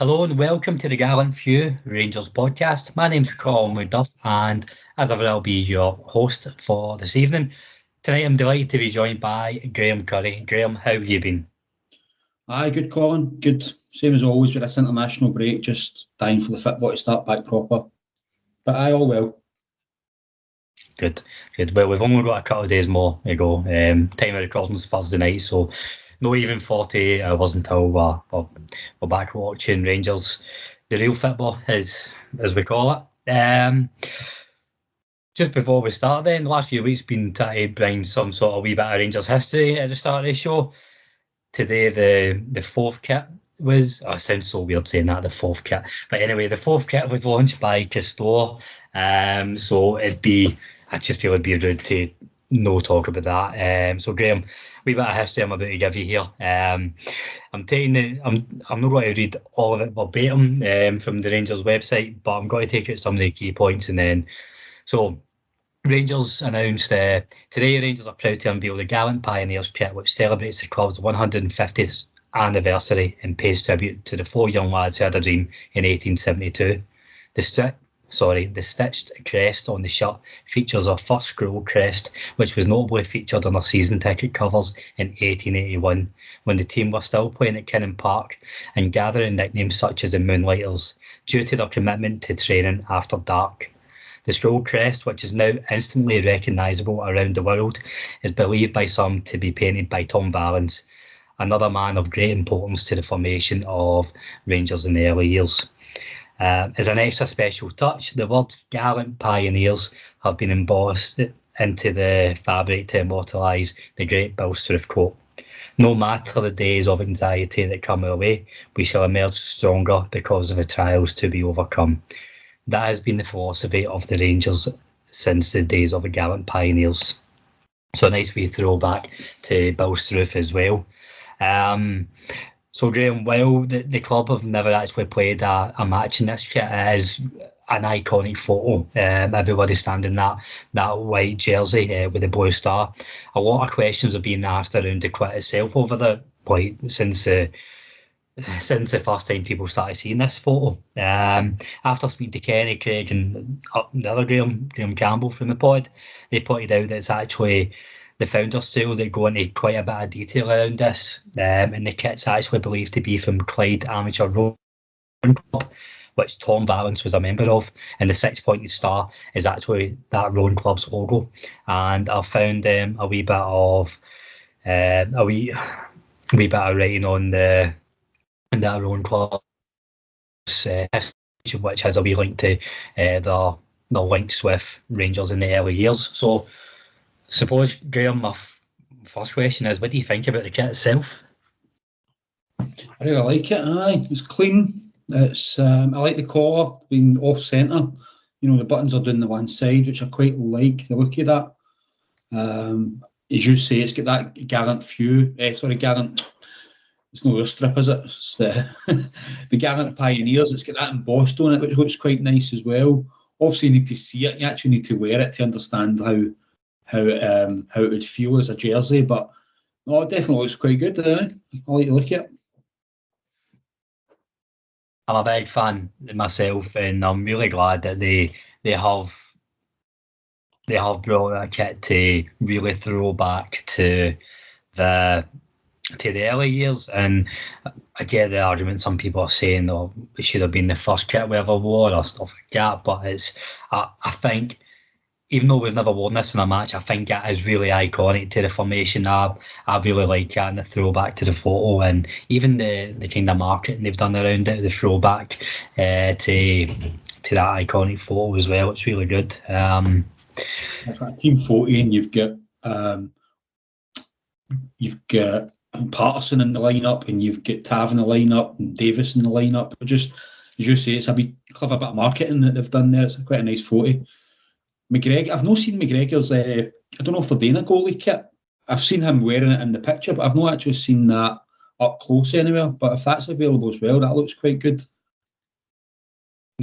Hello and welcome to the Gallant Pioneers Rangers podcast. My name's Colin and as ever I'll be your host for this evening. Tonight I'm delighted to be joined by Graeme Curry. Graeme, how have you been? Aye, good Colin, good. Same as always with this international break, just dying for the football to start back proper. But aye, all well. Good. Well, we've only got a couple of days more to go. Time of recording's Thursday night, so no even 48 hours until we're back watching Rangers, the real football, as we call it. Just before we start then, the last few weeks been trying to bring some sort of wee bit of Rangers history at the start of the show. Today, the fourth kit was, it sounds so weird saying that, the fourth kit. But anyway, the fourth kit was launched by Castore. So I just feel it'd be rude to no talk about that. So Graeme, wee bit of history I'm about to give you here. I'm not going to read all of it verbatim from the Rangers website, but I'm going to take out some of the key points and then. So Rangers announced today Rangers are proud to unveil the Gallant Pioneers Kit, which celebrates the club's 150th anniversary and pays tribute to the four young lads who had a dream in 1872. The stitched crest on the shirt features our first scroll crest, which was notably featured on our season ticket covers in 1881, when the team were still playing at Kinnan Park and gathering nicknames such as the Moonlighters, due to their commitment to training after dark. The scroll crest, which is now instantly recognisable around the world, is believed by some to be painted by Tom Valens, another man of great importance to the formation of Rangers in the early years. As an extra special touch, the words Gallant Pioneers have been embossed into the fabric to immortalise the great Bill Struth quote. No matter the days of anxiety that come our way, we shall emerge stronger because of the trials to be overcome. That has been the philosophy of the Rangers since the days of the Gallant Pioneers. So a nice wee throwback to Bill Struth as well. So Graeme, while the club have never actually played a match in this kit, it is an iconic photo. Everybody standing that white jersey with the blue star. A lot of questions have been asked around the kit itself over the since the first time people started seeing this photo. After speaking to Kenny, Craig and the other Graeme Campbell from the pod, they pointed out that it's actually the founder's tale that go into quite a bit of detail around this. And the kit's actually believed to be from Clyde Amateur Rowing Club, which Tom Valens was a member of. And the 6-pointed star is actually that rowing club's logo. And I've found a wee bit of writing on that rowing club's history, which has a wee link to the links with Rangers in the early years. So suppose, Graeme, my first question is, what do you think about the kit itself? I really like it. Aye, it's clean. It's I like the collar being off centre. You know, the buttons are down the one side, which I quite like the look of that. As you say, it's got that Gallant Gallant. It's not a strip, is it? It's the Gallant Pioneers. It's got that embossed on it, which looks quite nice as well. Obviously, you need to see it. You actually need to wear it to understand how it would feel as a jersey, but no, it definitely looks quite good. I like to look at it. I'm a big fan myself, and I'm really glad that they have brought a kit to really throw back to the early years. And I get the argument some people are saying, "Oh, it should have been the first kit we ever wore," or stuff like that. But I think, even though we've never worn this in a match, I think it is really iconic to the formation. I really like it, and the throwback to the photo, and even the kind of marketing they've done around it, the throwback to that iconic photo as well. It's really good. It's like a team photo, and you've got Patterson in the lineup, and you've got Tav in the lineup, and Davis in the lineup. But just as you say, it's a wee clever bit of marketing that they've done there. It's quite a nice photo. McGregor, I've not seen McGregor's, I don't know if they're doing a goalie kit. I've seen him wearing it in the picture, but I've not actually seen that up close anywhere. But if that's available as well, that looks quite good.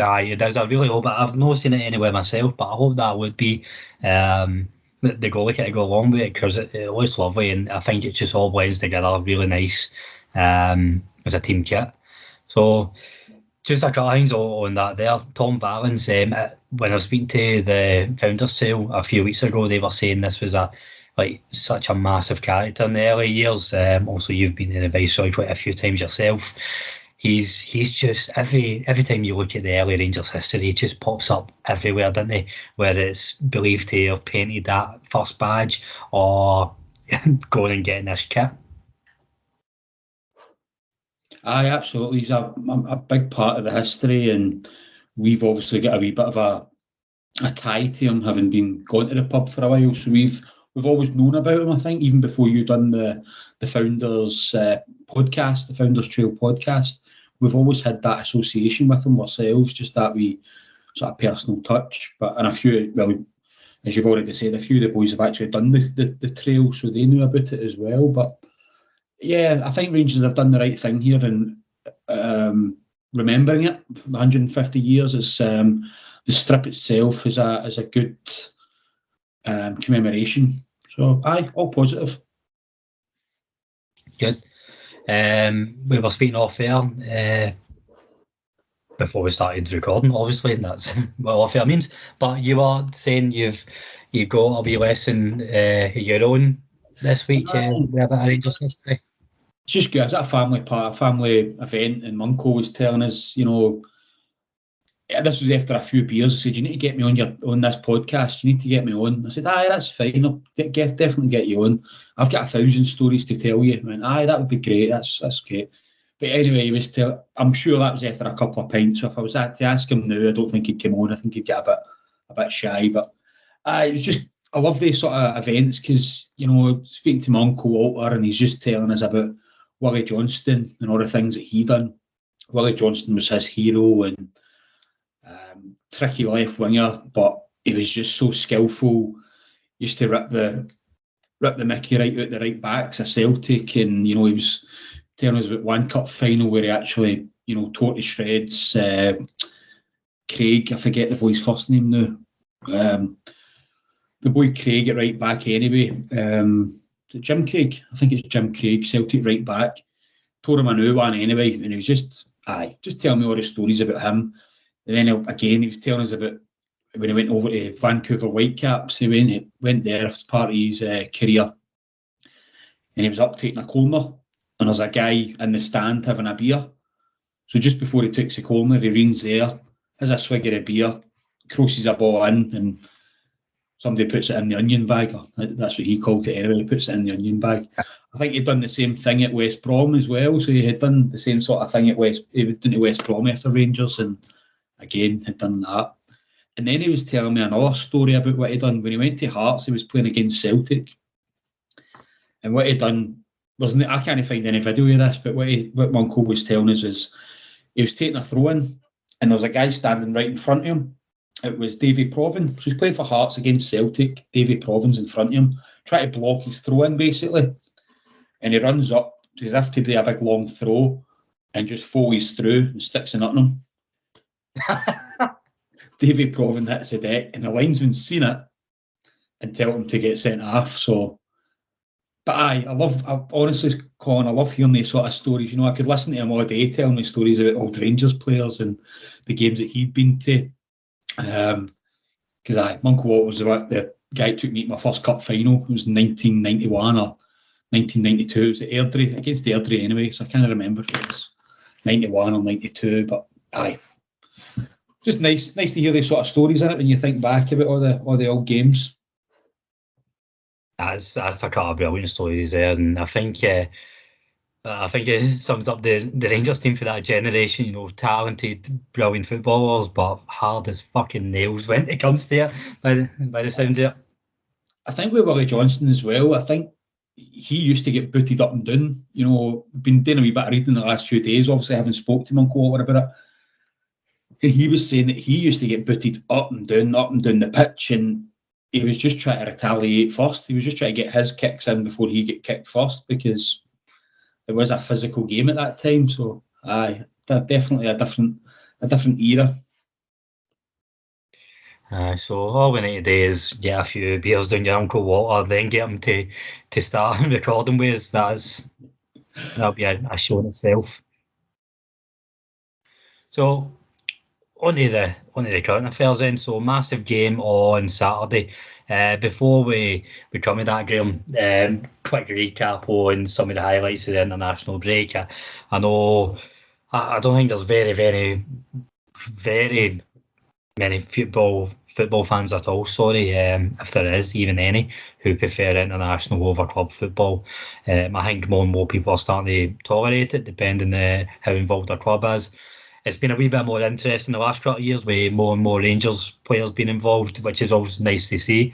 Aye, it does. I really hope it. I've not seen it anywhere myself, but I hope that would be the goalie kit to go along with it because it looks lovely, and I think it just all blends together really nice as a team kit. So just a couple of things on that there. Tom Valens, when I was speaking to the founders sale a few weeks ago, they were saying this was such a massive character in the early years. Also, you've been in the Viceroy quite a few times yourself. He's just every time you look at the early Rangers history, he just pops up everywhere, doesn't he? Whether it's believed to have painted that first badge or going and getting this kit. Aye, absolutely. He's a big part of the history, and we've obviously got a wee bit of a tie to him, having been going to the pub for a while. So we've always known about him, I think, even before you done the Founders podcast, the Founders Trail podcast. We've always had that association with him ourselves, just that wee sort of personal touch. But and a few, well, as you've already said, a few of the boys have actually done the trail, so they knew about it as well. But yeah, I think Rangers have done the right thing here and remembering it. 150 years is the strip itself is a good commemoration. So aye, all positive. Good. We were speaking off air before we started recording, obviously, and that's what off air means. But you are saying you've got a wee lesson your own this week with a bit of Rangers history. It's just good. It's a family event, and my uncle was telling us, this was after a few beers. I said, "You need to get me on this podcast. You need to get me on." I said, "Aye, that's fine. I'll definitely get you on. I've got 1,000 stories to tell you." I went, "Aye, that would be great. That's great." But anyway, I'm sure that was after a couple of pints. So if I was to ask him now, I don't think he'd come on. I think he'd get a bit shy. But it was just, I love these sort of events because speaking to my uncle Walter, and he's just telling us about Willie Johnston and all the things that he done. Willie Johnston was his hero and tricky left winger, but he was just so skillful. Used to rip the Mickey right out the right backs of Celtic, and he was telling us about one cup final where he actually tore to shreds Craig. I forget the boy's first name now. The boy Craig at right back anyway. Jim Craig, I think it's Jim Craig, Celtic right back. Tore him a new one anyway, and he was just telling me all the stories about him. And then again, he was telling us about when he went over to Vancouver Whitecaps. He went there as part of his career, and he was up taking a corner, and there's a guy in the stand having a beer. So just before he takes the corner, he leans there, has a swig of a beer, crosses a ball in, and somebody puts it in the onion bag. That's what he called it anyway. He puts it in the onion bag. I think he'd done the same thing at West Brom as well. So he had done the same sort of thing at he went to West Brom after Rangers, and again had done that. And then he was telling me another story about what he'd done when he went to Hearts. He was playing against Celtic, and what he'd done wasn't. I can't find any video of this, but what my uncle was telling us is he was taking a throw in, and there was a guy standing right in front of him. It was Davy Provan. So he's playing for Hearts against Celtic. Davy Provan's in front of him, trying to block his throw in basically. And he runs up as if to be a big long throw and just follies through and sticks a nut in him. Davy Provan hits the deck, and the linesman's seen it and tell him to get sent off. So, but honestly, Colin, I love hearing these sort of stories. I could listen to him all day telling me stories about old Rangers players and the games that he'd been to. Because my uncle Walt was the guy who took me to my first cup final. It was 1991 or 1992. It was at Airdrie, against Airdrie anyway, so I can't remember if it was 91 or 92, but just nice to hear these sort of stories in it when you think back about all the old games. That's a couple of brilliant stories there, and I think it sums up the Rangers team for that generation. Talented, brilliant footballers, but hard as fucking nails when it comes to it. By the sound of it, I think with Willie Johnston as well. I think he used to get booted up and down. Been doing a wee bit of reading the last few days. Obviously, having spoke to my uncle Walter about it. He was saying that he used to get booted up and down the pitch, and he was just trying to retaliate first. He was just trying to get his kicks in before he get kicked first, because it was a physical game at that time. So, definitely a different era. So all we need to do is get a few beers down your Uncle Walter, then get him to start recording with us. That'll be a show in itself. So on to the current affairs then. So massive game on Saturday. Before we come to that, Graeme, quick recap on some of the highlights of the international break. I know I don't think there's very many football fans at all. Sorry, if there is even any who prefer international over club football. I think more and more people are starting to tolerate it, depending how involved their club is. It's been a wee bit more interesting the last couple of years with more and more Rangers players being involved, which is always nice to see,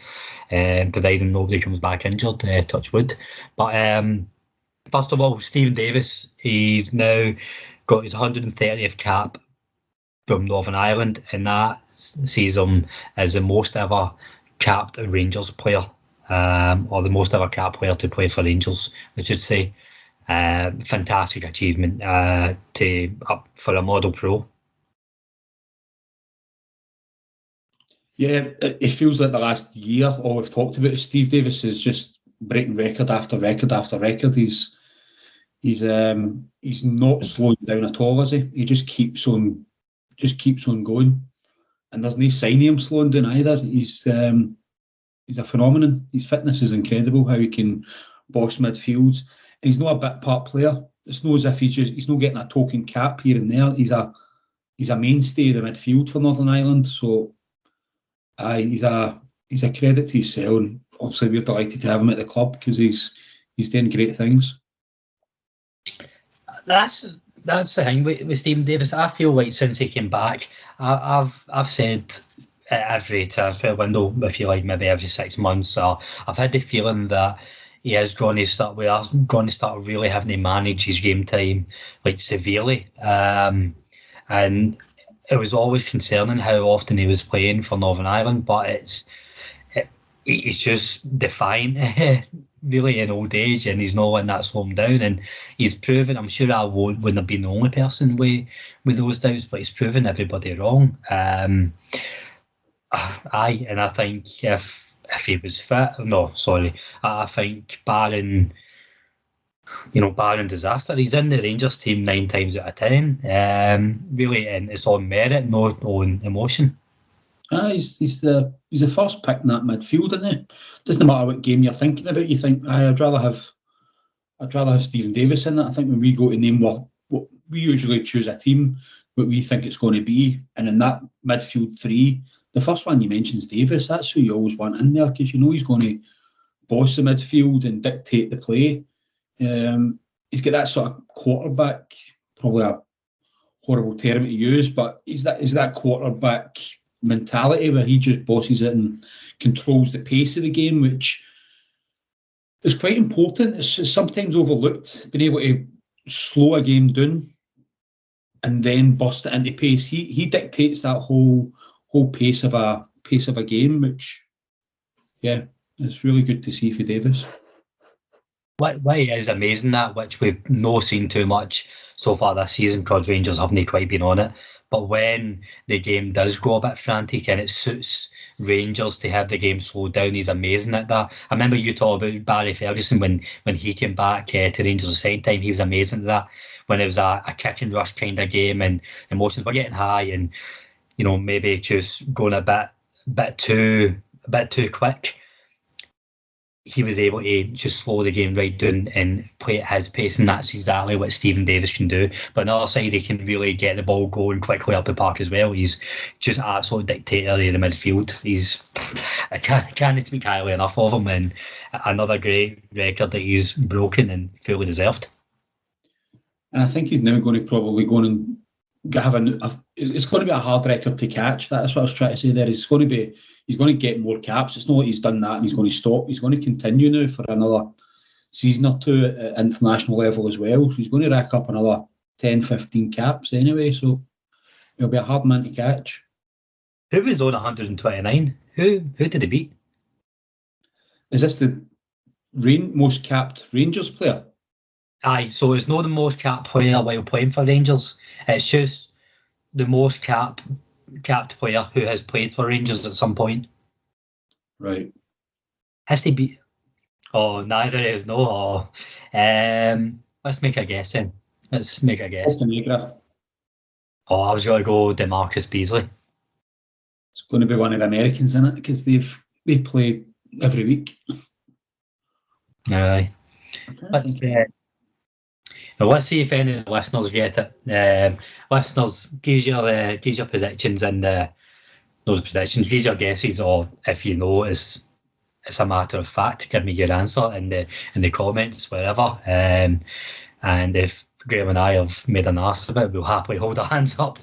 providing nobody comes back injured, touch wood. But first of all, Stephen Davis, he's now got his 130th cap from Northern Ireland, and that sees him as the most ever capped Rangers player, or the most ever capped player to play for Rangers, I should say. Fantastic achievement for a model pro. Yeah, it feels like the last year all we've talked about is Steve Davis is just breaking record after record after record. He's not slowing down at all, is he? He just keeps on going, and there's no sign of him slowing down either. He's a phenomenon. His fitness is incredible. How he can boss midfields. He's not a bit part player. It's not as if he's not getting a token cap here and there. He's a mainstay of the midfield for Northern Ireland. So he's a credit to himself, and obviously we're delighted to have him at the club because he's doing great things. That's the thing with Stephen Davis. I feel like since he came back, I've said every transfer window, if you like, maybe every 6 months, I've had the feeling that we are going to start really having to manage his game time like severely. And it was always concerning how often he was playing for Northern Ireland, but it's just defiant really in old age, and he's not letting that slow him down. And he's proven, I'm sure I wouldn't have been the only person with those doubts, but he's proven everybody wrong. And I think if he was fit, I think barring disaster, he's in the Rangers team 9 times out of 10. Really, and it's on merit, not on emotion. He's the first pick in that midfield, isn't he? Doesn't matter what game you're thinking about. You think I'd rather have Stephen Davis in it. I think when we go to name what we usually choose a team, what we think it's going to be, and in that midfield 3, the first one you mention is Davis. That's who you always want in there because you know he's going to boss the midfield and dictate the play. He's got that sort of quarterback, probably a horrible term to use, but he's that quarterback mentality where he just bosses it and controls the pace of the game, which is quite important. It's sometimes overlooked, being able to slow a game down and then burst it into pace. He dictates that whole pace of a game, which it's really good to see for Davis. What is amazing, that which we've not seen too much so far this season because Rangers haven't quite been on it. But when the game does go a bit frantic and it suits Rangers to have the game slowed down, he's amazing at that. I remember you talking about Barry Ferguson when he came back to Rangers the second time. He was amazing at that when it was a kick and rush kind of game and emotions were getting high and maybe just going a bit too quick. He was able to just slow the game right down and play at his pace, and that's exactly what Stephen Davis can do. But on the other side, he can really get the ball going quickly up the park as well. He's just absolute dictator of the midfield. I can't speak highly enough of him, and another great record that he's broken and fully deserved. And I think he's now going to probably go and it's going to be a hard record to catch. That's what I was trying to say there. He's going to get more caps. It's not like he's done that and he's going to stop. He's going to continue now for another season or two at international level as well. So he's going to rack up another 10, 15 caps anyway. So it'll be a hard man to catch. Who was on 129? Who did he beat? Is this the most capped Rangers player? Aye, so it's not the most capped player while playing for Rangers. It's just the most capped capped player who has played for Rangers at some point. Right. Has to be? Oh, neither is no. Let's make a guess then. Let's make a guess. Montenegro. Oh, I was going to go DeMarcus Beasley. It's going to be one of the Americans in it because they play every week. Aye. Let's see if any of the listeners get it. Listeners, give your predictions and those predictions, give your guesses, or if you know it's a matter of fact, give me your answer in the comments, wherever. And if Graeme and I have made an arse of it, we'll happily hold our hands up.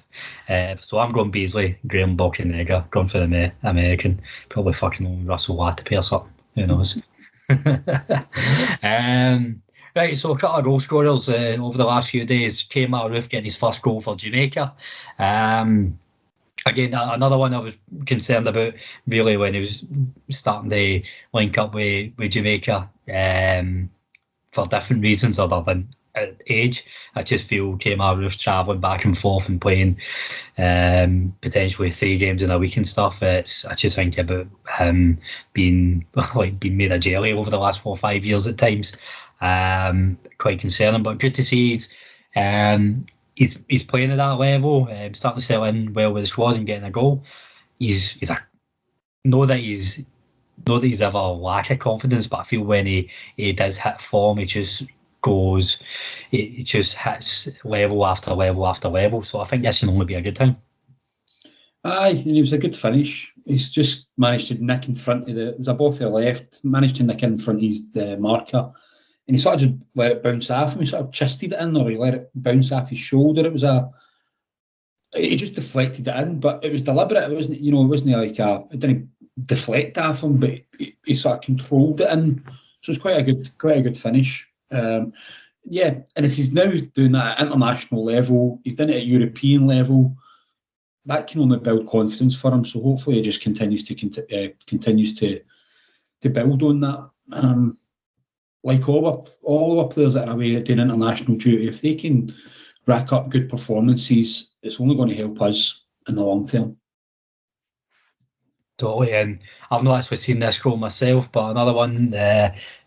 So I'm going Beasley, Graeme Balkenegger, going for the American, probably fucking Russell Latapy or something. Who knows? Right, so a couple of goal scorers over the last few days. Kemar Roof getting his first goal for Jamaica. Again, another one I was concerned about really when he was starting to link up with Jamaica for different reasons other than age. I just feel Kemar Roof travelling back and forth and playing potentially 3 games in a week and stuff. I just think about him being made of jelly over the last 4 or 5 years at times. Quite concerning, but good to see he's playing at that level, starting to settle in well with the squad and getting a goal. He's not that he's ever lack of confidence, but I feel when he does hit form, it just hits level after level after level. So I think this can only be a good thing. Aye, and he was a good finish. He's just managed to nick in front of it was a ball for the left, managed to nick in front of the marker, and he sort of just let it bounce off him. He sort of chisted it in, or he let it bounce off his shoulder. He just deflected it in, but it was deliberate. It wasn't like it didn't deflect off him, but he sort of controlled it in. So it's quite a good finish. And if he's now doing that at international level, he's done it at European level, that can only build confidence for him. So hopefully he just continues to build on that. Like all our players that are away doing international duty, if they can rack up good performances, it's only going to help us in the long term. Totally, and I've not actually seen this goal myself, but another one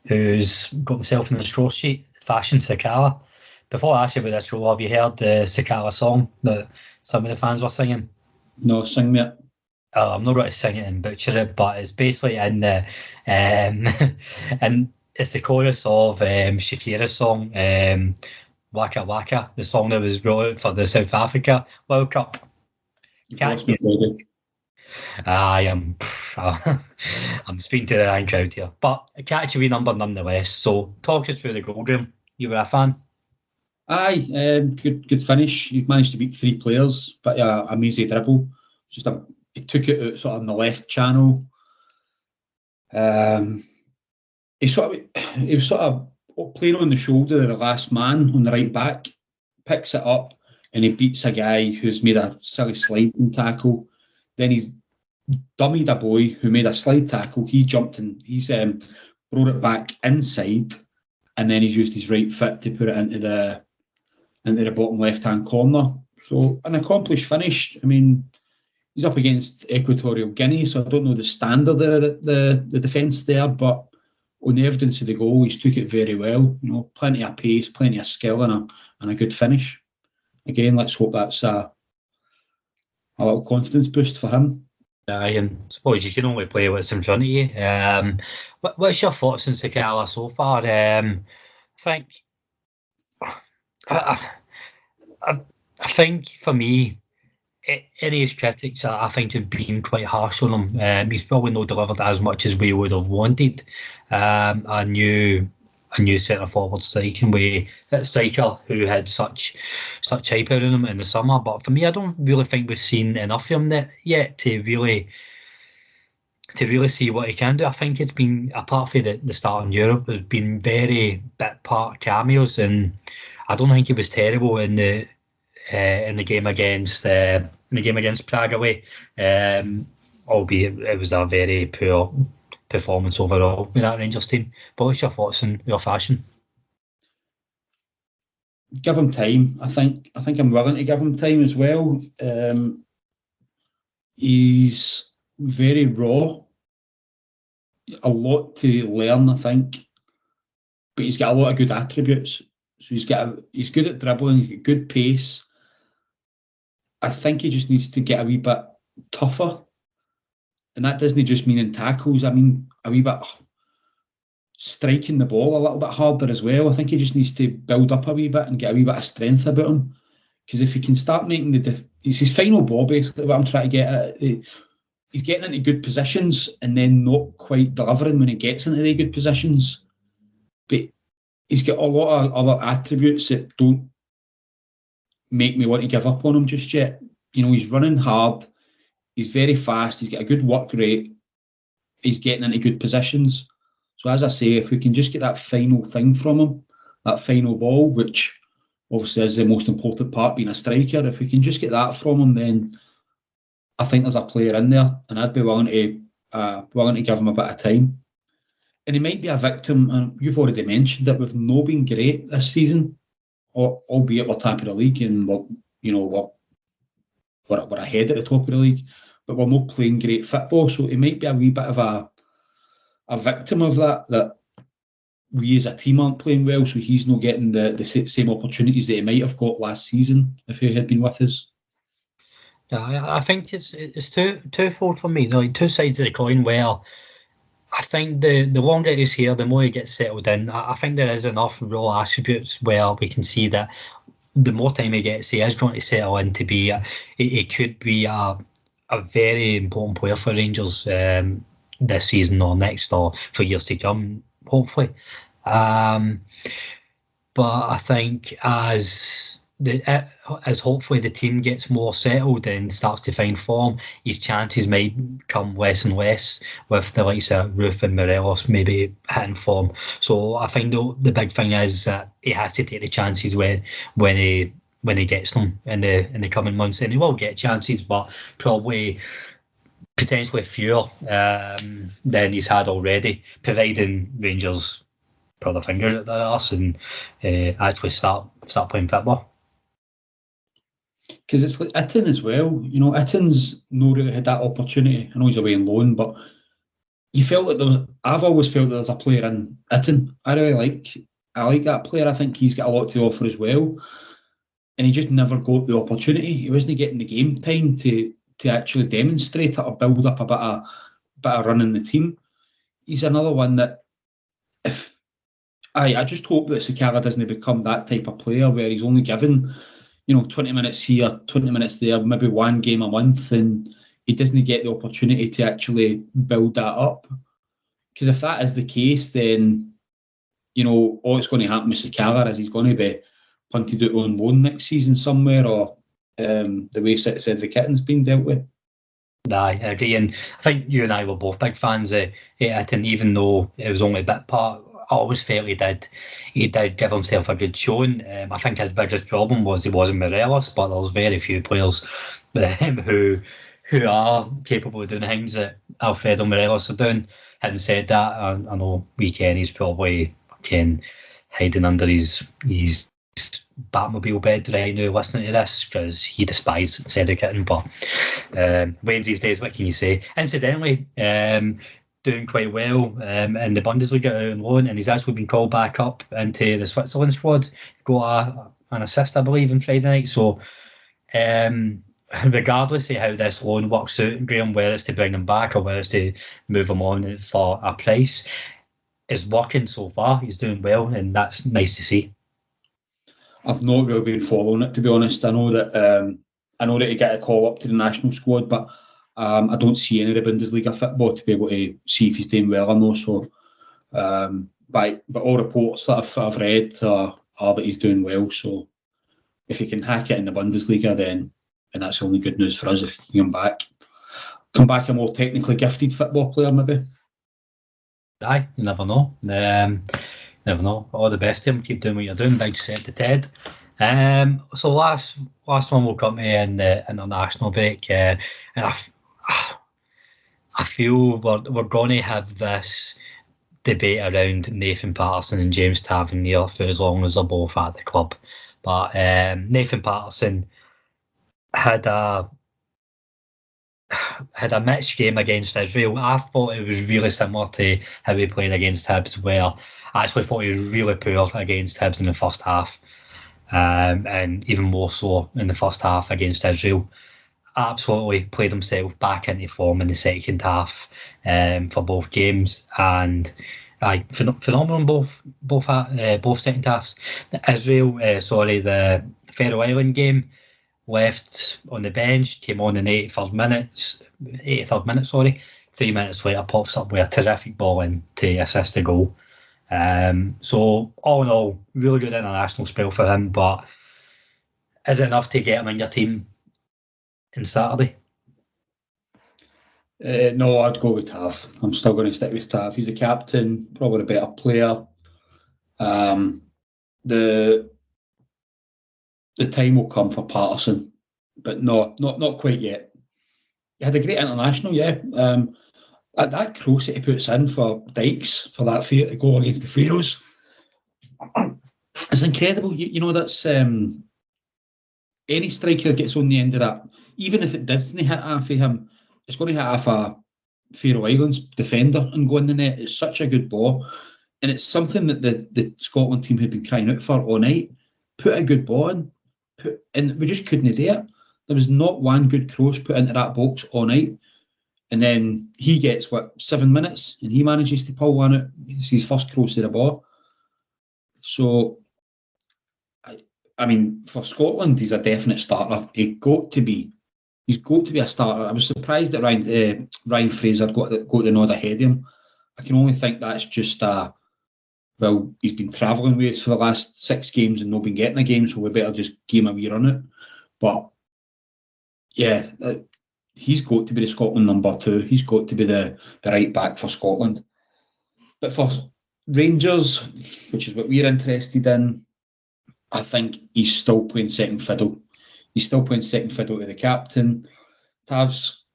who's got himself in the score sheet, Fashion Sakala. Before I ask you about this goal, have you heard the Sakala song that some of the fans were singing? No, sing me it. I'm not going to sing it and butcher it, but it's basically in the and it's the chorus of Shakira's song, Waka Waka, the song that was brought out for the South Africa World Cup. I'm speaking to the wrong crowd here, but a catchy wee number nonetheless. So talk us through the goal, Graeme. You were a fan? Aye, good finish. You've managed to beat 3 players, but amazing dribble. He took it out sort of on the left channel. He was sort of playing on the shoulder of the last man on the right back, picks it up, and he beats a guy who's made a silly sliding tackle. Then he's dummied a boy who made a slide tackle. He jumped and he's brought it back inside, and then he's used his right foot to put it into the bottom left-hand corner. So an accomplished finish. I mean, he's up against Equatorial Guinea, so I don't know the standard of the defence there, but on the evidence of the goal, he's took it very well. Plenty of pace, plenty of skill, and a good finish. Again, let's hope that's a little confidence boost for him. Aye, and I suppose you can only play what's in front of you. What's your thoughts on Sakala so far? I think for me, any of his critics, I think, have been quite harsh on him. He's probably not delivered as much as we would have wanted. A new centre forward striker who had such hype around him in the summer. But for me, I don't really think we've seen enough of him yet to really see what he can do. I think it's been, apart from the start in Europe, there's been very bit part cameos, and I don't think he was terrible in the game against Prague away. Albeit it was a very poor performance overall with that Rangers team. But what's your thoughts on your Fashion? Give him time. I think I'm willing to give him time as well. He's very raw. A lot to learn, I think, but he's got a lot of good attributes. So he's good at dribbling. He's got good pace. I think he just needs to get a wee bit tougher, and that doesn't just mean in tackles. I mean a wee bit striking the ball a little bit harder as well. I think he just needs to build up a wee bit and get a wee bit of strength about him. Because if he can start making it's his final ball, basically, what I'm trying to get at. He's getting into good positions and then not quite delivering when he gets into the good positions. But he's got a lot of other attributes that don't make me want to give up on him just yet. You know, he's running hard. He's very fast. He's got a good work rate. He's getting into good positions. So as I say, if we can just get that final thing from him, that final ball, which obviously is the most important part being a striker, if we can just get that from him, then I think there's a player in there, and I'd be willing to give him a bit of time. And he might be a victim, and you've already mentioned that we've not been great this season, albeit we're top of the league and we're ahead at the top of the league, but we're not playing great football. So he might be a wee bit of a victim of that we as a team aren't playing well, so he's not getting the same opportunities that he might have got last season if he had been with us. Yeah, I think it's twofold for me. Like two sides of the coin. Where I think the longer he's here, the more he gets settled in. I think there is enough raw attributes where we can see that the more time he gets, he is going to settle in to be. He could be a very important player for Rangers this season or next or for years to come, hopefully. But I think as hopefully the team gets more settled and starts to find form, his chances might come less and less, with the likes of Roof and Morelos maybe hitting form. So I think the big thing is that he has to take the chances when he gets them in the coming months, and he will get chances, but probably potentially fewer than he's had already, providing Rangers pull their fingers at us and actually start playing football. Because it's like Itten as well. You know, Itten's not really had that opportunity. I know he's away on loan, but you felt like I've always felt that there's a player in Itten. I like that player. I think he's got a lot to offer as well. And he just never got the opportunity. He wasn't getting the game time to actually demonstrate it or build up a bit of run in the team. He's another one that I just hope that Sakala doesn't become that type of player where he's only given 20 minutes here, 20 minutes there, maybe one game a month, and he doesn't get the opportunity to actually build that up. Because if that is the case, then, all that's going to happen with Sakala is he's going to be punted out on loan next season somewhere, or the way Cedric Kitten's been dealt with. I agree, and I think you and I were both big fans of it, and even though it was only a bit part, I always felt he did give himself a good showing. I think his biggest problem was he wasn't Morelos, but there's very few players who are capable of doing things that Alfredo Morelos are doing. Having said that, I know Kenny's probably hiding under his Batmobile bed right now listening to this because he despised Cedric Kitten, but Wednesday's days, what can you say? Incidentally, doing quite well in the Bundesliga out on loan, and he's actually been called back up into the Switzerland squad. Got an assist, I believe, on Friday night. So regardless of how this loan works out, Graeme, whether it's to bring him back or whether it's to move him on for a price, is working so far. He's doing well, and that's nice to see. I've not really been following it, to be honest. I know that he got a call up to the national squad, but I don't see any of the Bundesliga football to be able to see if he's doing well or not. So, but all reports that I've read are that he's doing well. So, if he can hack it in the Bundesliga, then that's only good news for us. If he can come back a more technically gifted football player, maybe. Aye, you never know. Never know. All the best to him. Keep doing what you're doing. Big set to Ted. So last one will come in the international break, and I feel we're going to have this debate around Nathan Patterson and James Tavernier for as long as they're both at the club. But Nathan Patterson had had a mixed game against Israel. I thought it was really similar to how he played against Hibs, where I actually thought he was really poor against Hibs in the first half, and even more so in the first half against Israel. Absolutely played himself back into form in the second half for both games, and phenomenal in both second halves. The Faroe Island game, left on the bench, came on in 83rd minute. 3 minutes later, pops up with a terrific ball in to assist the goal. So all in all, really good international spell for him. But is it enough to get him in your team on Saturday? No, I'd go with Tav. I'm still going to stick with Tav. He's a captain, probably a better player. The time will come for Patterson, but not quite yet. He had a great international, yeah. That cross that he puts in for Dykes for that to go against the Faroes, it's incredible. You know, that's any striker gets on the end of that, even if it doesn't hit half of him, it's going to hit half a Faroe Islands defender and go in the net. It's such a good ball, and it's something that the Scotland team had been crying out for all night. Put a good ball in, and we just couldn't do it. There was not one good cross put into that box all night. And then he gets, 7 minutes, and he manages to pull one out. It's his first cross to the ball. So, I mean, for Scotland, he's a definite starter. He's got to be a starter. I was surprised that Ryan Fraser got the nod ahead of him. I can only think that's just he's been travelling with us for the last 6 games and not been getting a game, so we better just give him a wee run it. But yeah, he's got to be the Scotland number 2. He's got to be the right back for Scotland. But for Rangers, which is what we're interested in, I think he's still playing second fiddle. He's still playing second fiddle to the captain. Tav's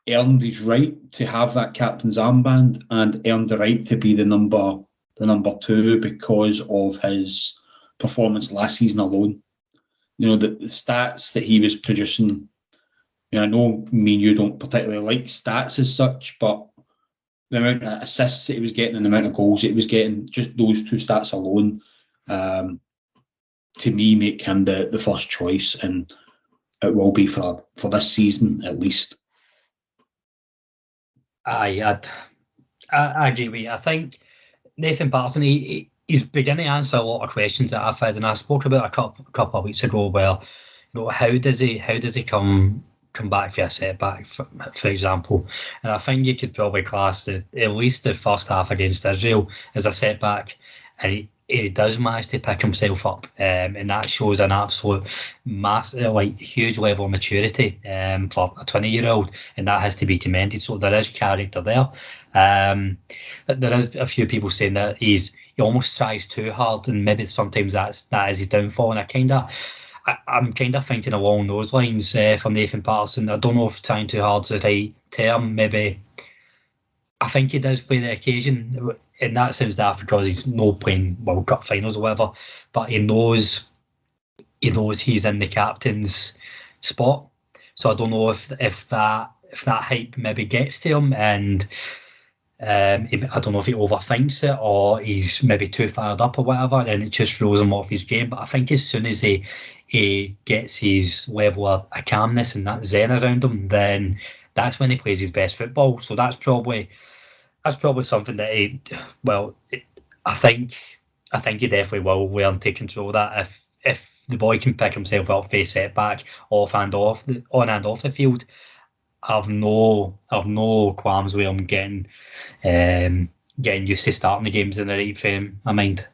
earned his right to have that captain's armband and earned the right to be the number 2 because of his performance last season alone. You know, the stats that he was producing. I know me and you don't particularly like stats as such, but the amount of assists that he was getting and the amount of goals that he was getting, just those 2 stats alone, to me, make him the first choice, and it will be for this season at least. I agree with you. I think Nathan Patterson, he's beginning to answer a lot of questions that I've had, and I spoke about a couple of weeks ago where, how does he come back for a setback, for example. And I think you could probably class at least the first half against Israel as a setback, and he does manage to pick himself up, and that shows an absolute massive, huge level of maturity for a 20-year-old, and that has to be commended. So there is character there. There is a few people saying that he almost tries too hard, and maybe sometimes that is his downfall, and I'm kind of thinking along those lines for Nathan Patterson. I don't know if trying too hard is the right term. Maybe I think he does play the occasion, and that sounds daft because he's not playing World Cup finals or whatever. But he knows he's in the captain's spot. So I don't know if that hype maybe gets to him, and I don't know if he overthinks it or he's maybe too fired up or whatever, and it just throws him off his game. But I think as soon as he gets his level of calmness and that zen around him, then that's when he plays his best football. So that's probably something that I think he definitely will learn to control that if the boy can pick himself up, face setback, on and off the field. I've no qualms with him getting used to starting the games in the right frame of mind.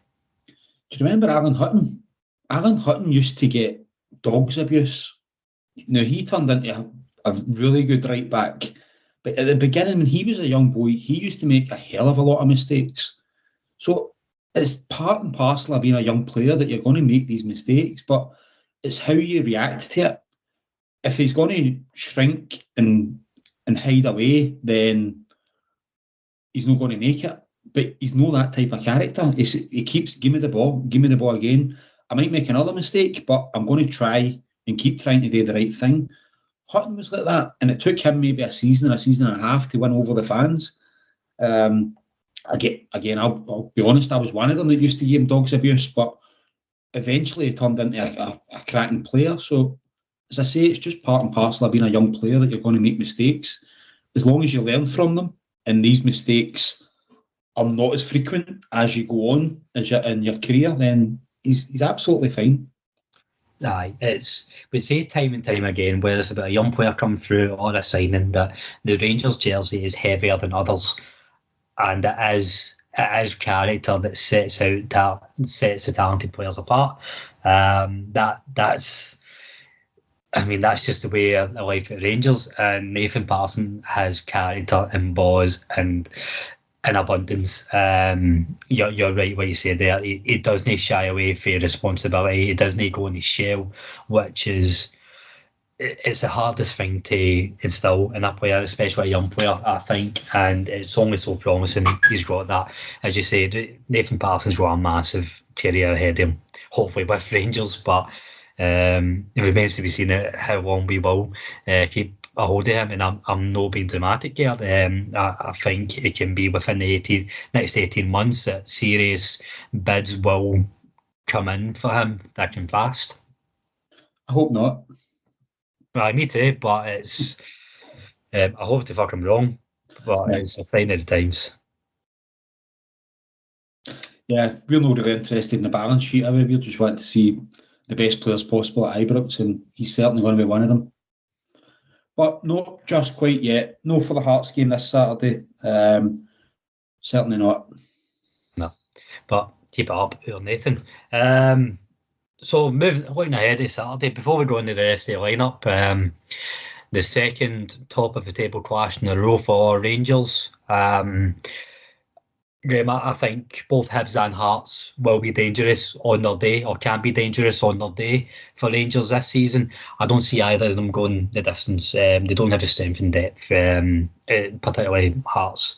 Do you remember Alan Hutton? Alan Hutton used to get dogs abuse. Now, he turned into a really good right back. But at the beginning, when he was a young boy, he used to make a hell of a lot of mistakes. So it's part and parcel of being a young player that you're going to make these mistakes, but it's how you react to it. If he's going to shrink and hide away, then he's not going to make it. But he's not that type of character. He keeps, give me the ball again. I might make another mistake, but I'm going to try and keep trying to do the right thing. Hutton was like that, and it took him maybe a season and a half to win over the fans. Again, I'll be honest, I was one of them that used to give him dogs abuse, but eventually he turned into a cracking player. So, as I say, it's just part and parcel of being a young player that you're going to make mistakes. As long as you learn from them, and these mistakes are not as frequent as you go on in your career, then he's absolutely fine. Aye, we say time and time again, whether it's about a young player coming through or a signing, that the Rangers jersey is heavier than others, and it is character that sets the talented players apart. That's just the way of life at Rangers, and Nathan Parson has character and balls and in abundance. You're right what you said there. He doesn't shy away from responsibility. He doesn't go in his shell, which is it's the hardest thing to instill in a player, especially a young player, I think. And it's only so promising he's got that. As you said, Nathan Parsons got a massive career ahead of him, hopefully with Rangers, but it remains to be seen how long we will keep a hold of him, and I'm not being dramatic here. I think it can be within the next 18 months that serious bids will come in for him thick and fast. I hope not. Right, me too, but it's I hope to fuck him wrong, but it's a sign of the times. Yeah, we're not really interested in the balance sheet. We just want to see the best players possible at Ibrox, and he's certainly going to be one of them. But not just quite yet. No for the Hearts game this Saturday. Certainly not. No, but keep it up, Nathan. So looking ahead to Saturday, before we go into the rest of the lineup, the second top of the table clash in a row for Rangers. Graeme, I think both Hibs and Hearts will be dangerous on their day, or can be dangerous on their day for Rangers this season. I don't see either of them going the distance. They don't have the strength and depth, particularly Hearts.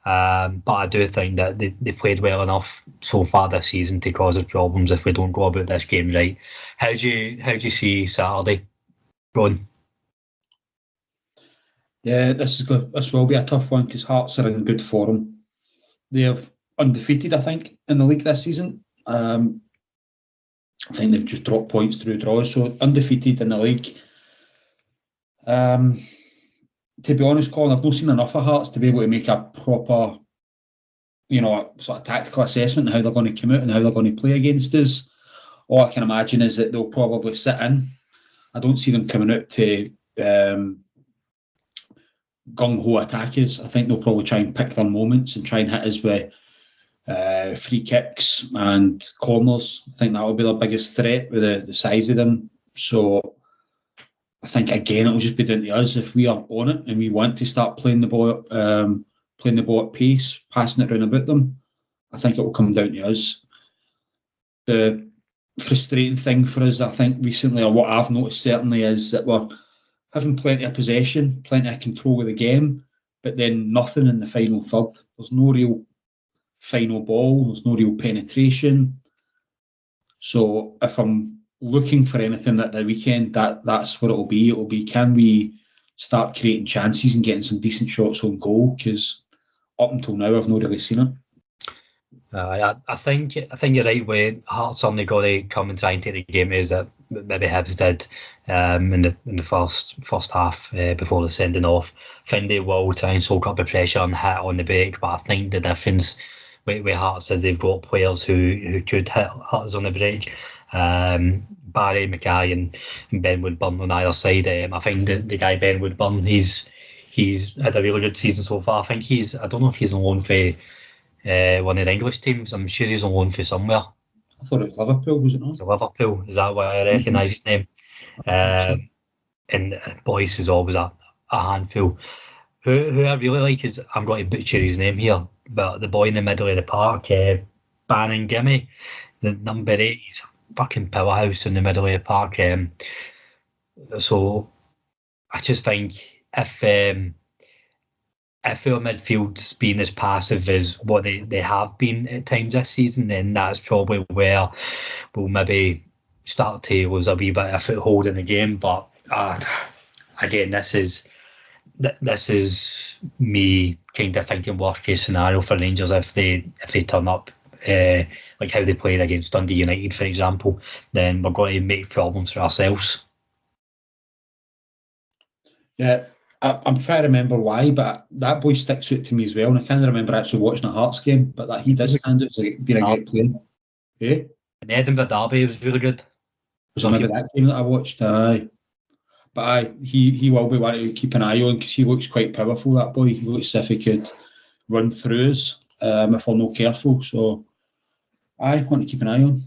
But I do think that they played well enough so far this season to cause us problems if we don't go about this game right. How do you see Saturday going? Yeah, this will be a tough one because Hearts are in good form. They're undefeated, I think, in the league this season. I think they've just dropped points through draws, so undefeated in the league. To be honest, Colin, I've not seen enough of Hearts to be able to make a proper, sort of tactical assessment of how they're going to come out and how they're going to play against us. All I can imagine is that they'll probably sit in. I don't see them coming out to gung-ho attackers. I think they'll probably try and pick their moments and try and hit us with free kicks and corners. I think that will be their biggest threat with the size of them. So I think again it'll just be down to us if we are on it and we want to start playing the ball at pace, passing it around about them. I think it will come down to us. The frustrating thing for us, I think, recently, or what I've noticed certainly, is that we're having plenty of possession, plenty of control of the game, but then nothing in the final third. There's no real final ball. There's no real penetration. So if I'm looking for anything at the weekend, that's what it'll be. It'll be, can we start creating chances and getting some decent shots on goal? Because up until now, I've not really seen it. I think you're right. Where Hearts only got to come and try and take the game is that maybe Hibs did in the first half before the sending off. I think they will try and soak up the pressure and hit on the break, but I think the difference with Hearts is they've got players who could hit us on the break. Barry, Mackay and Ben Woodburn on either side. I think the guy Ben Woodburn, he's had a really good season so far. I think I don't know if he's on loan for one of the English teams. I'm sure he's on loan for somewhere. I thought it was Liverpool, was it not? It's Liverpool. Is that why I recognise his name? And Boyce is always a handful. Who I really like is, I'm going to butcher his name here, but the boy in the middle of the park, Bannon Gimme, the number 8, he's a fucking powerhouse in the middle of the park. So I just think if our midfield's been as passive as what they have been at times this season, then that's probably where we'll maybe start to lose a wee bit of foothold in the game. But again, this is me kind of thinking worst case scenario for Rangers if they turn up like how they played against Dundee United, for example, then we're going to make problems for ourselves. Yeah, I'm trying to remember why, but that boy sticks out to me as well. And I can't remember actually watching a Hearts game, but that he does stand out as being a great player. Yeah, the Edinburgh Derby was really good. Was it maybe that game that I watched? Aye. But he will be one to keep an eye on because he looks quite powerful, that boy. He looks as if he could run through us if we're not careful. So I want to keep an eye on.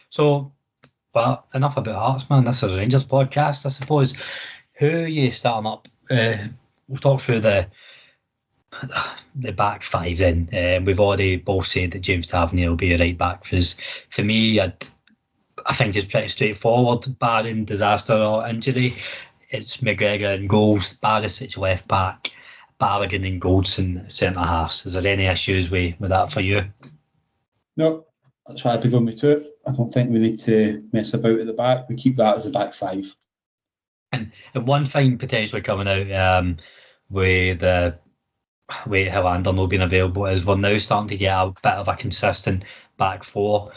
So, but enough about Hearts, man. This is a Rangers podcast, I suppose. Who are you starting up? We'll talk through the back five then. We've already both said that James Tavernier will be a right back for us. For me, I think it's pretty straightforward, barring disaster or injury. It's McGregor in goals, Barisic left back, Balogun in goals and centre halves. Is there any issues with that for you? No, that's why I'd be going with two. I don't think we need to mess about at the back. We keep that as a back five. And one thing potentially coming out with Helander not being available is we're now starting to get a bit of a consistent back four,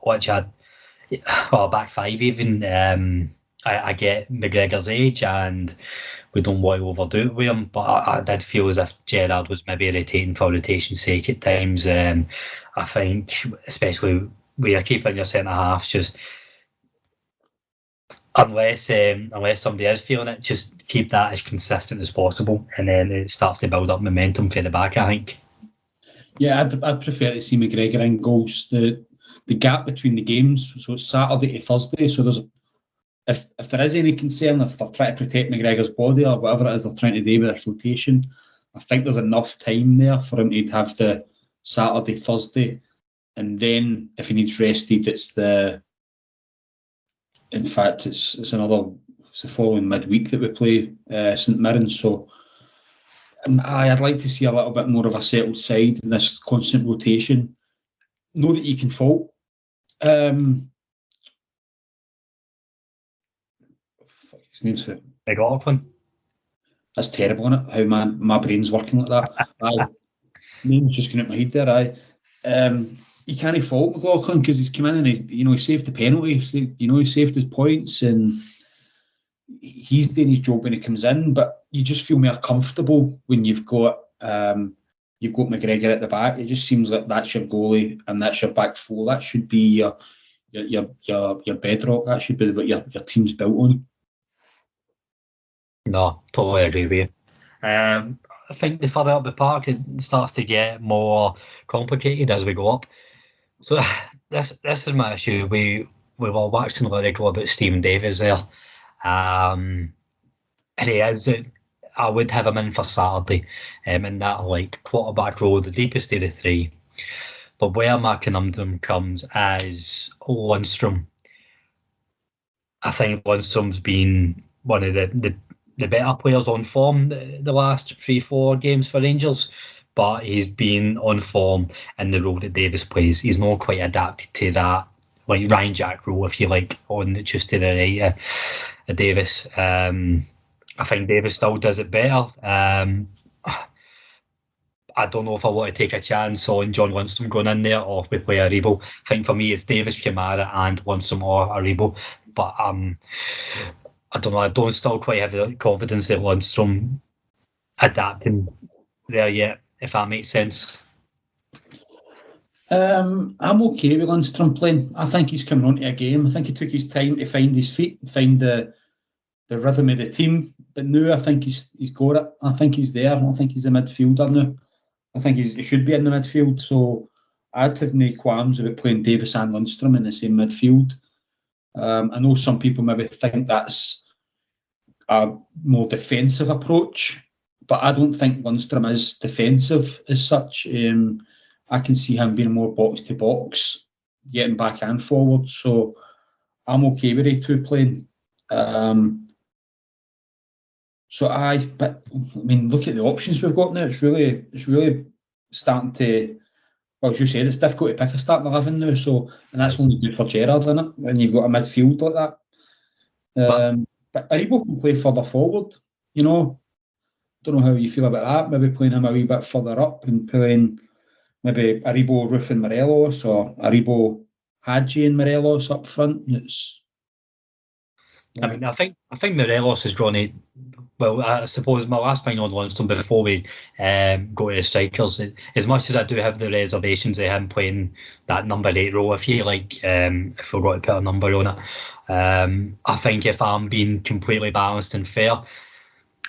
which back five even. I get McGregor's age and we don't want to overdo it with him, but I did feel as if Gerrard was maybe rotating for rotation's sake at times. I think, especially we are keeping your centre halves, just unless somebody is feeling it, just keep that as consistent as possible, and then it starts to build up momentum for the back, I think. Yeah, I'd prefer to see McGregor in goals. The gap between the games, so it's Saturday to Thursday, so there's if there is any concern, if they're trying to protect McGregor's body or whatever it is they're trying to do with this rotation, I think there's enough time there for him to have the Saturday, Thursday, and then if he needs rested, it's the following midweek that we play St Mirren. So I'd like to see a little bit more of a settled side in this constant rotation. Know that you can fault his name's McLaughlin. That's terrible, isn't it? How my brain's working like that. Name's just going out my head there. You can't fault McLaughlin because he's come in and he saved the penalty. He saved his points and he's doing his job when he comes in. But you just feel more comfortable when you've got McGregor at the back. It just seems like that's your goalie and that's your back four. That should be your bedrock. That should be what your team's built on. No, totally agree with you. I think the further up the park, it starts to get more complicated as we go up. So this is my issue. We were waxing lyrical about Stephen Davies there. And he is. I would have him in for Saturday in that quarterback role, the deepest of the three. But where my conundrum comes is Lundstrom. I think Lundstrom's been one of the better players on form the last 3-4 games for Rangers, but he's been on form in the role that Davis plays. He's not quite adapted to that, like Ryan Jack role, if you like, on just to the right of Davis. I think Davis still does it better. I don't know if I want to take a chance on John Lundstrom going in there or if we play Aribo. I think for me it's Davis, Kamara and Lundstrom or Aribo. But I don't know, I don't still quite have the confidence that Lundstrom adapting there yet, if that makes sense. I'm okay with Lundstrom playing. I think he's coming onto a game. I think he took his time to find his feet, find the rhythm of the team. But now I think he's got it. I think he's there. I think he's a midfielder now. I think he should be in the midfield. So I'd have no qualms about playing Davis and Lundstrom in the same midfield. I know some people maybe think that's a more defensive approach, but I don't think Lundstrom is defensive as such. I can see him being more box to box, getting back and forward. So I'm okay with A2 playing. But I mean, look at the options we've got now. It's really starting to. Well, as you said, it's difficult to pick a starting 11 now. So, and that's only good for Gerrard, isn't it? When you've got a midfield like that. But Aribo can play further forward, you know. Don't know how you feel about that. Maybe playing him a wee bit further up and playing maybe Aribo, Roof and Morelos, or Aribo, Hadji and Morelos up front. I mean, I think Morelos is going to. Well, I suppose my last thing on Lundstrom before we go to the strikers, as much as I do have the reservations of him playing that number 8 role, I feel like if we're going to put a number on it, I think if I'm being completely balanced and fair,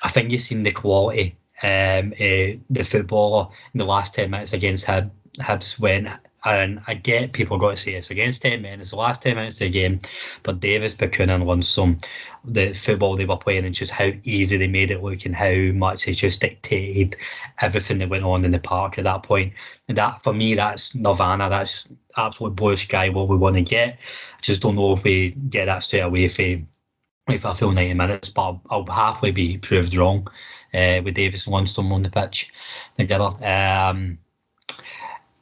I think you've seen the quality the footballer in the last 10 minutes against Hibs when. And I get people got to say it's against 10 men. It's the last 10 minutes of the game. But Davis, Bakuna and Lundstrom, the football they were playing and just how easy they made it look and how much it just dictated everything that went on in the park at that point. And that, for me, that's nirvana. That's absolute blue sky, what we want to get. I just don't know if we get that straight away if a full 90 minutes. But I'll happily be proved wrong with Davis and Lundstrom on the pitch together.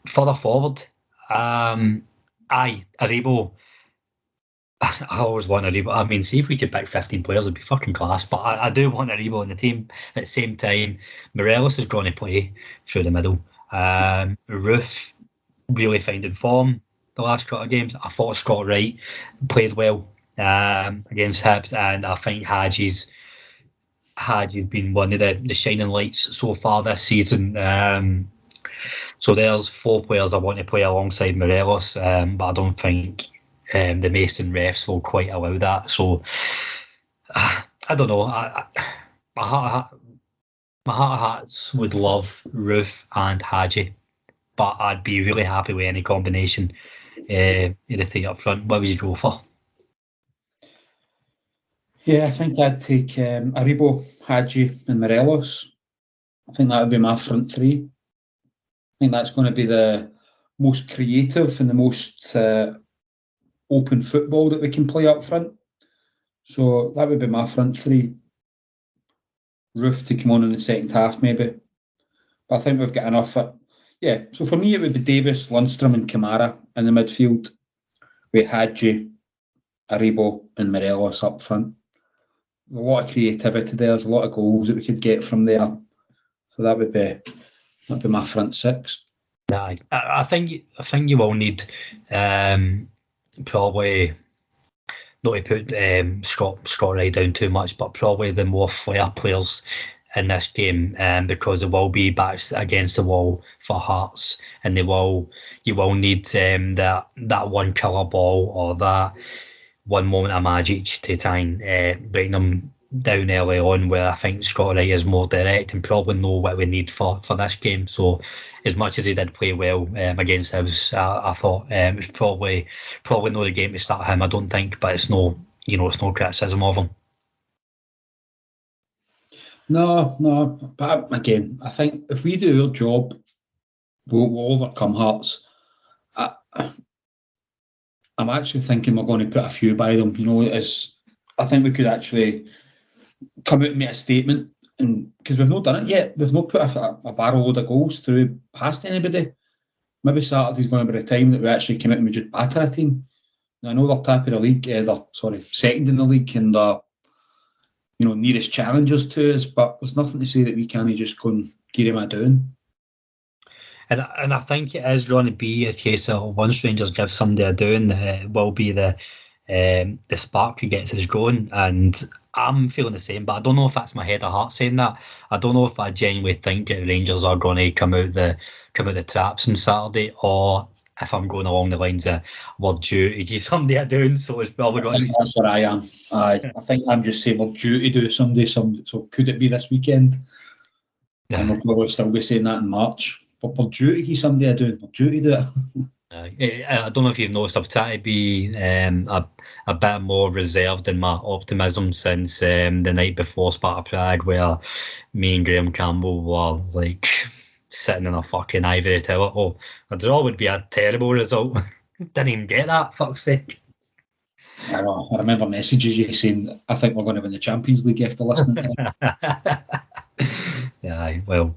Further forward, Aribo. I always want Aribo. I mean, see if we could pick 15 players, it'd be fucking class. But I do want Aribo in the team. At the same time, Morelos is going to play through the middle. Roof really finding form the last couple of games. I thought Scott Wright played well against Hibs, and I think Hadji's been one of the shining lights so far this season. So there's 4 players I want to play alongside Morelos, but I don't think the Mason refs will quite allow that. So I don't know. My heart of hearts would love Roof and Hadji, but I'd be really happy with any combination in the 3 up front. What would you go for? Yeah, I think I'd take Aribo, Hadji and Morelos. I think that would be my front 3. I think that's going to be the most creative and the most open football that we can play up front. So that would be my front 3. Roof to come on in the second half, maybe. But I think we've got enough. Yeah, so for me, it would be Davis, Lundstrom and Kamara in the midfield with Hadji, Aribo and Morelos up front. A lot of creativity there. There's a lot of goals that we could get from there. So that would be my front 6. Nah, I think you will need probably not to put Scott Wright down too much, but probably the more flair players in this game, because there will be backs against the wall for Hearts, and you will need that one killer ball or that one moment of magic to try and bring them down early on, where I think Scott Wright is more direct and probably know what we need for this game. So as much as he did play well against us, I thought it was probably not the game to start him, I don't think, but it's no criticism of him. No, but again, I think if we do our job, we'll overcome Hearts. I'm actually thinking we're going to put a few by them. I think we could actually come out and make a statement, and because we've not done it yet, we've not put a barrel load of goals through past anybody. Maybe Saturday's going to be the time that we actually come out and we just batter a team. Now, I know they're top of the league, they're second in the league, and they're nearest challengers to us, but there's nothing to say that we can't just go and get him down. And I think it is going to be a case of once Rangers give somebody a doing, it will be the spark who gets us going. And I'm feeling the same, but I don't know if that's my head or heart saying that. I don't know if I genuinely think that Rangers are going to come out the traps on Saturday, or if I'm going along the lines of we're due to give somebody a doing, so it's probably going to be. That's where I am. I think I'm just saying we're due to do somebody. So could it be this weekend? Yeah. And we'll probably still be saying that in March. But we're due to give somebody a doing. We're due to do it. I don't know if you've noticed, I've tried to be a bit more reserved in my optimism since the night before Sparta Prague, where me and Graham Campbell were like sitting in a fucking ivory tower. Oh, a draw would be a terrible result. Didn't even get that, fuck's sake. I know. I remember messages you saying, I think we're going to win the Champions League after listening to it. Yeah, well,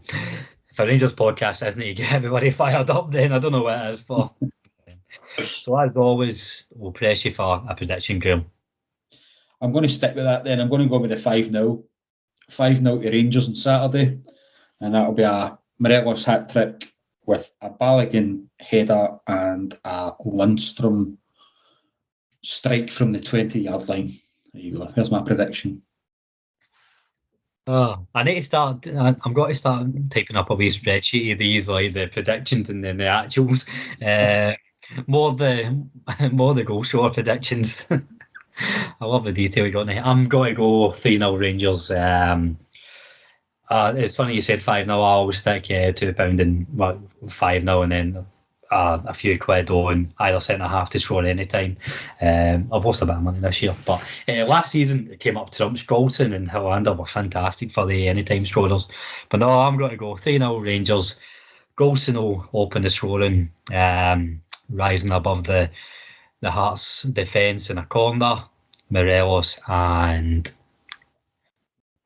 if a Rangers podcast isn't to get everybody fired up, then I don't know what it is for. So as always, we'll press you for a prediction, Graham. I'm going to stick with that then. I'm going to go with the 5-0. 5-0 to Rangers on Saturday. And that'll be a Morelos hat-trick with a Balogun header and a Lundstrom strike from the 20-yard line. There you go. There's my prediction. Oh, I need to start. I'm going to start typing up a wee spreadsheet of these, like the predictions and then the actuals. More the goal scorer predictions. I love the detail you got in it. I'm going to go 3-0 Rangers. It's funny you said 5-0. I always stick £2 and 5-0, and then a few quid on either centre half to score any time. I've lost a bit of money this year, but last season it came up trumps. Strolson and Hollander were fantastic for the anytime scorers. But no, I'm going to go 3-0 Rangers. Golson will open the scoring, rising above the Hearts defence in a corner. Morelos and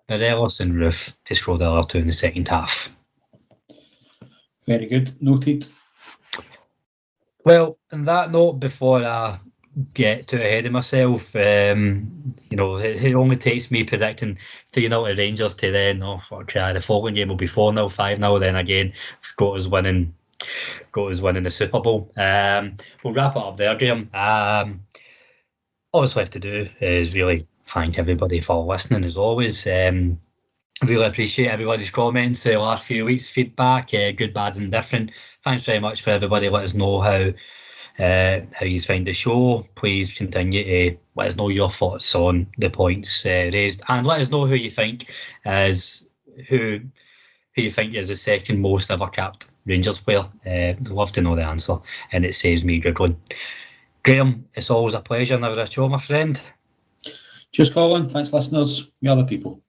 Roof to score the other two in the second half. Very good. Noted. Well, on that note, before I get too ahead of myself, it only takes me predicting 3-0 to Rangers to then, the following game will be 4-0, 5-0, then again, got us winning the Super Bowl. We'll wrap it up there, Graeme. All that's left to do is really thank everybody for listening, as always. Really appreciate everybody's comments the last few weeks, feedback, good, bad, and different. Thanks very much for everybody. Let us know how you find the show. Please continue to let us know your thoughts on the points raised, and let us know who you think is the second most ever capped Rangers player. I'd love to know the answer, and it saves me googling. Graeme, it's always a pleasure, never a chore, my friend. Cheers, Colin. Thanks, listeners. You other people.